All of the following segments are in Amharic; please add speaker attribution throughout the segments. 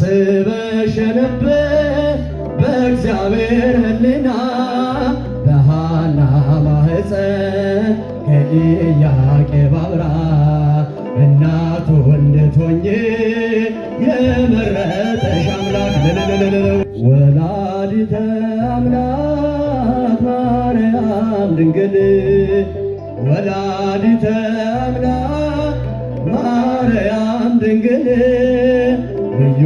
Speaker 1: ታስበሽ ነበር በእግዚአብሔር ሕሊና በሐና ማኅፀን ከኢያቄም አብራ እናቱ እንድትሆኚ የመረጠሽ አምላክ ወላዲተ አምላክ ማርያም ድንግል ወላዲተ አምላክ ማርያም ድንግል ልዩ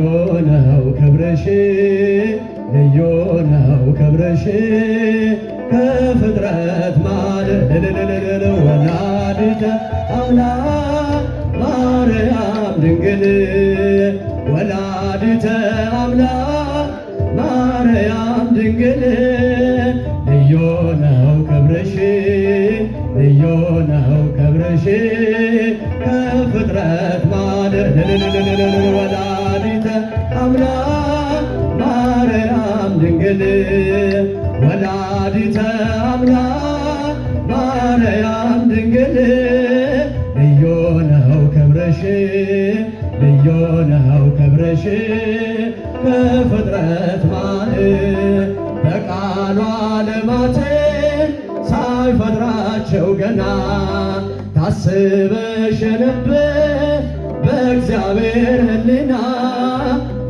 Speaker 1: ነው ክብርሽ ልዩ ነው ክብርሽ ከፍጥረት ማለት ወላዲተ አምላክ ማርያም ድንግል ወላዲተ አምላክ ማርያም ድንግል ልዩ ነው ክብርሽ ልዩ ነው ክብርሽ ከፍጥረት ማለት ወላዲተ አምላክ ማርያም ድንግል ወላዲተ አምላክ ማርያም ድንግል ልዩ ነው ክብርሽ ልዩ ነው ክብርሽ ከፍጥረት ማለት በቃሏ ዓለማትን ሳይፈጥራቸው ገና ታስበሽ ነበር በእግዚአብሔር ሕሊና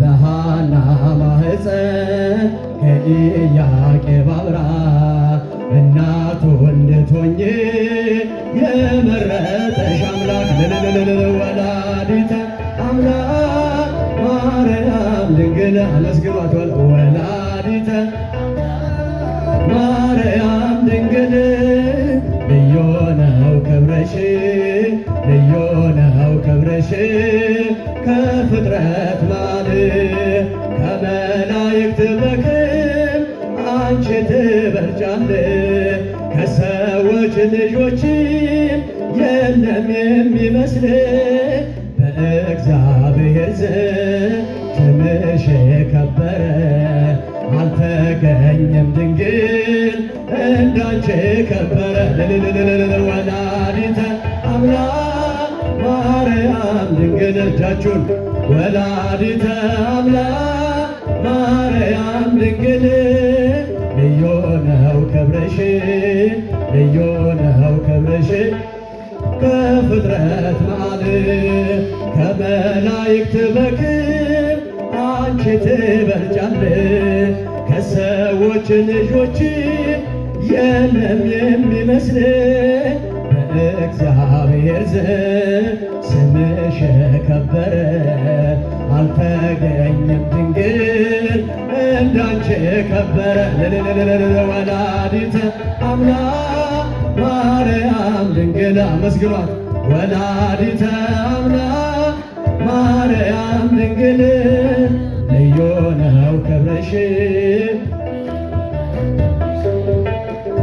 Speaker 1: በሐና ማኅፀን ከኢያቄም አብራ እናቱ እንድትሆኚ የመረጠሽ አምላክ ወላዲተ አምላክ ማርያም ድንግል አመስግኗታል። ወላዲተ ማርያም ድንግል ልዩ ነው ክብርሽ ልዩ ነው ክብርሽ ከፍጥረት ማለት ከመላእክት በክብር አንቺ ትበልጫለሽ ከሰዎች ልጆችም የለም የሚመስልሽ በእግዚአብሔር ዘንድ ስምሽ የከበረ አልተገኘም ድንግል እንዳንቺ ከበረ ወላዲተ አምላክ ማርያም ድንግል እጃችሁን ወላዲተ አምላክ ማርያም ድንግል ልዩ ነው ክብርሽ ልዩ ነው ክብርሽ ከፍጥረት ማለት ከመላእክት በክብር አንቺ ትበልጫለሽ ከሰዎች ልጆች የለም የሚመስልሽ በእግዚአብሔር ዘንድ ስምሽ የከበረ አልተገኘም ድንግል እንዳንቺ የከበረ ወላዲተ አምላክ ማርያም ድንግል አመስግኗት ወላዲተ አምላክ ማርያም ድንግል ልዩ ነው ክብርሽ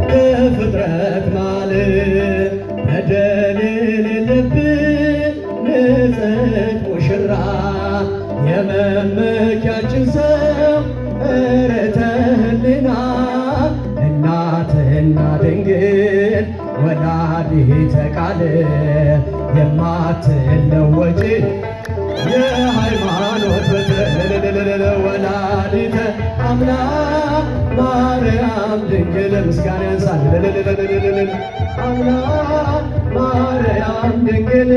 Speaker 1: ከፍጥረት ማለት በደል የሌለብሽ ንጽሕት ሙሽራ የመመኪያችን ሰው እርተ ሕሊና እናትና ድንግል ወላዲተ ቃል የማትለወጪ የሃይማኖት በትር ወላዲተ አምላክ ማርያም ድንግል ምስጋና ያንሳል አምላክ ማርያም ድንግል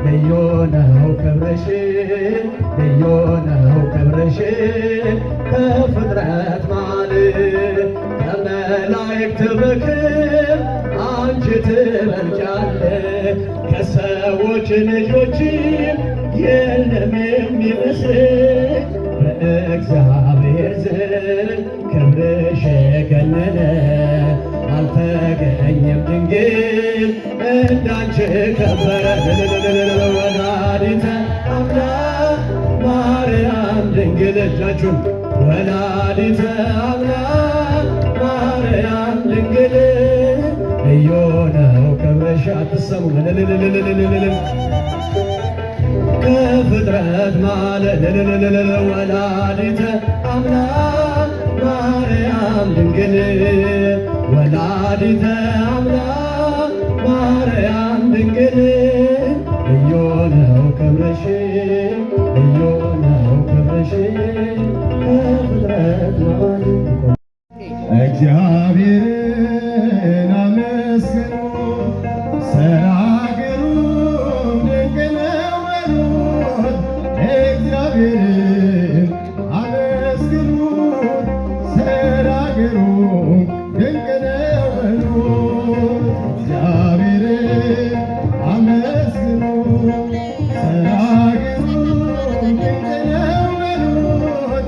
Speaker 1: ልዩ ነው ክብርሽ ልዩ ነው ክብርሽ ከፍጥረት ማለት ከመላእክት በክብር አንቺ ትበልጫለሽ ከሰዎች ልጆች የለም የሚመስልሽ በእግዚአብሔር ዘንድ ክብርሽ የገነነ አልተገኘም ድንግል እንዳንቺ ከበረ ወላዲተ አምላክ ማርያም ድንግል እጃችሁን ወላዲተ አምላክ ማርያም ድንግል ልዩ ነው ክብርሽ አትሰሙ ከፍጥረት ማለት ወላዲተ አምላክ ማርያም ድንግል ወላዲተ አምላክ ማርያም ድንግል ልዩ ነው ክብርሽ ልዩ ነው ክብርሽ እግዚአብሔርን አመስግኑ ስራ ግሩም ድንቅ ነው በሉት። እግዚአብሔርን አመስግኑ ስራ ግሩም ድንቅ ነው በሉት።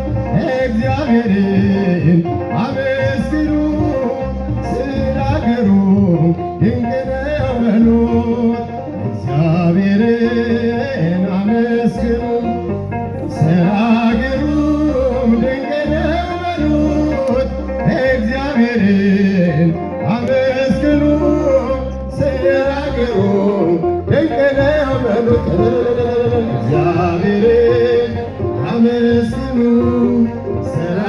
Speaker 1: እግዚአብሔርን አመስግኑ ስራ ግሩም ድንቅ ነው በሉት። እግዚአብሔርን አመስግኑ ስራ ግሩም ድንቅ ነው በሉት። እግዚአብሔርን አመስግኑ ስራ ግሩም ድንቅ ነው በሉት። እግዚአብሔርን አመስግኑ ስራ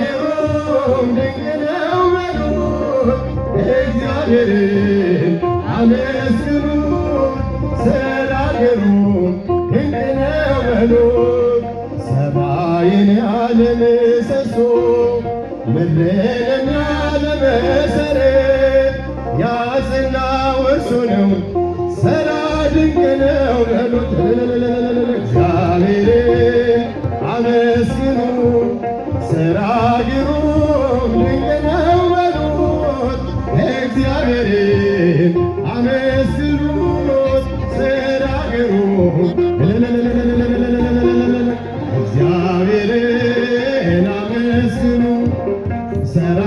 Speaker 1: ግሩም ድንቅ ነው በሉት። እግዚአብሔርን አመስግኑ ስራ ግሩም ድንቅ ነው በሉት። ሰማይን ያለ ምሰሶ ምድርንም ያለ መሠረት ያጸናው እርሱ ነው ሥራ ድንቅ ነው በሉት። እግዚአብሔርን አመስግኑ ሥራ ግሩም ድንቅ ነው በሉት። እግዚአብሔርን አመስግኑ ስራ ግሩም እግዚአብሔርን አመስግኑ ስራ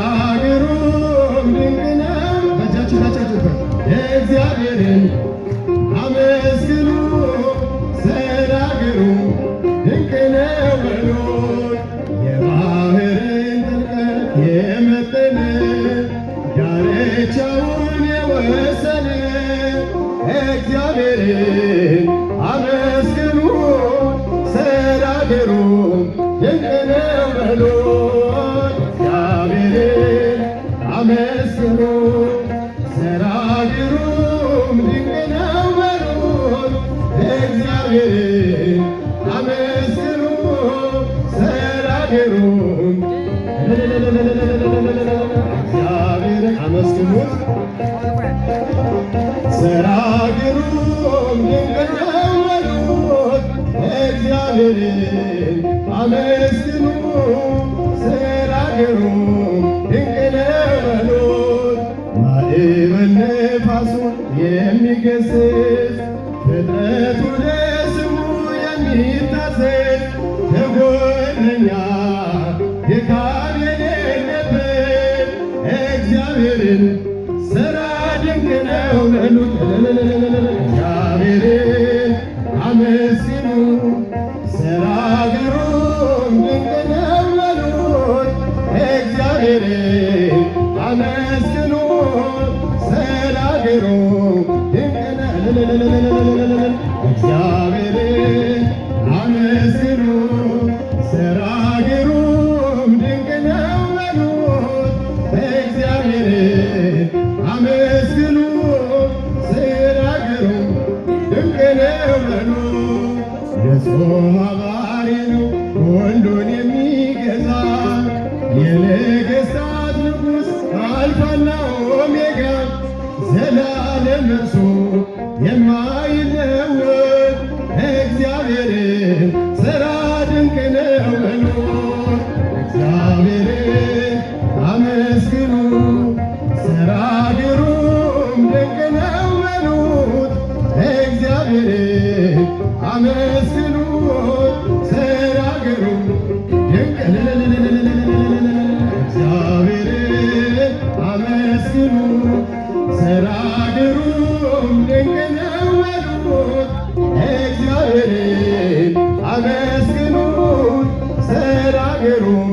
Speaker 1: ግሩም ድንቅ ነው። በእጃችሁ ታጫጩበት። እግዚአብሔርን አመስግኑ ስራ ግሩም ድንቅ ነው በሉት። የባህርን ጥልቀት የመጠነ ዳርቻውን የወሰነ እግዚአብሔርን አመስግኑ ስራ ግሩም ድንቅ ነው በሉት። እግዚአብሔርን አመስግኑ ስራ ግሩም ድንቅ ነው በሉት። እግዚአብሔርን አመስግኑ ስራ ግሩም እግዚአብሔርን አመስግኑት ስራ ግሩም ድንቅ ነው በሉት። እግዚአብሔርን አመስግኑ ስራ ግሩም ድንቅ ነው በሉት። ማዕበል ነፋሱን የሚገሥጽ ፍጥረቱ ለስሙ የሚታዘዝ ተጎነኛ ድካም የሌለበት እግዚአብሔርን ስራ ድንቅ ነው በሉት። እግዚአብሔርን አመስግኑ ስራ ግሩም ድንቅ ነው በሉት። እግዚአብሔርን አመስግኑ ስራ ግሩም ድንቅ ነው። እግዚአብሔርን አመስግኑ ስራ ግሩም ድንቅ ነው በሉት። እግዚአብሔርን አመስግኑ ስራ ግሩም ድንቅ ነው በሉት። ንጹሕ ባሕሪ ነው ሁሉን የሚገዛ የነገሥታት ንጉሥ አልፋና ኦሜጋ ዘላለም እርሱ የማይለወጥ እግዚአብሔርን ሥራ ድንቅ ነው በሉት። እግዚአብሔርን አመስግኑ ሥራ ግሩም ድንቅ ነው በሉት። እግዚአብሔርን አመስግኑ ሥራ ግሩም ድንቅ እግዚአብሔርን አመስግኑ ሥራ ግሩም ድንቅ ነው በሉት። እግዚአብሔርን አመስግኑ ሥራ ግሩም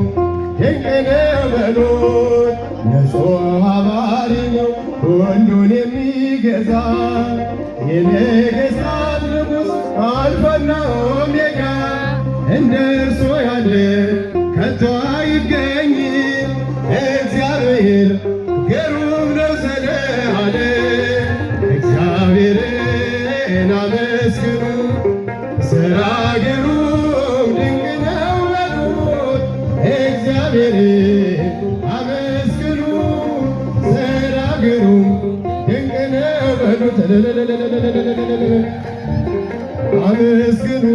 Speaker 1: ድንቅ ነው በሉት። ንጹሕ ባሕሪ ነው ሁሉን የሚገዛ የነገሥታት ንጉሥ አልፋና ኦሜጋ እንደ እርሱ ያለ ከቶ አይገኝም። እግዚአብሔር ግሩም ነው ዘለዓለም። እግዚአብሔርን አመስግኑ ሥራ ግሩም ድንቅ ነው በሉት። እግዚአብሔርን አመስግኑ ሥራ ግሩም ድንቅ ነው በሉት። አመስግኑ